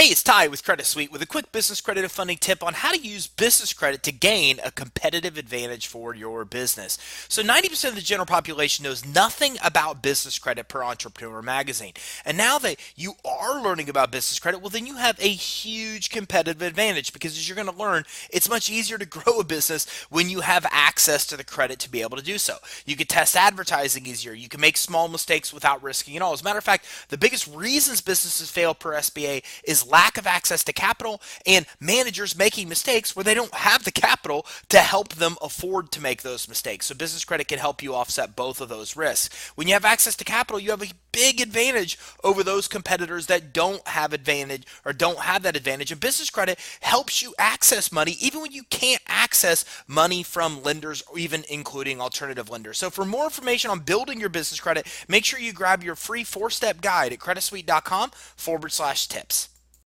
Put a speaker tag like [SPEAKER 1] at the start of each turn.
[SPEAKER 1] Hey, it's Ty with Credit Suite with a quick business credit and funding tip on how to use business credit to gain a competitive advantage for your business. So 90% of the general population knows nothing about business credit per Entrepreneur magazine. And now that you are learning about business credit, well, then you have a huge competitive advantage because as you're going to learn, it's much easier to grow a business when you have access to the credit to be able to do so. You can test advertising easier. You can make small mistakes without risking it all. As a matter of fact, the biggest reasons businesses fail per SBA is lack of access to capital and managers making mistakes where they don't have the capital to help them afford to make those mistakes. So business credit can help you offset both of those risks. When you have access to capital, you have a big advantage over those competitors that don't have advantage or don't have that advantage. And business credit helps you access money even when you can't access money from lenders or even including alternative lenders. So for more information on building your business credit, make sure you grab your free 4-step guide at creditsuite.com/tips.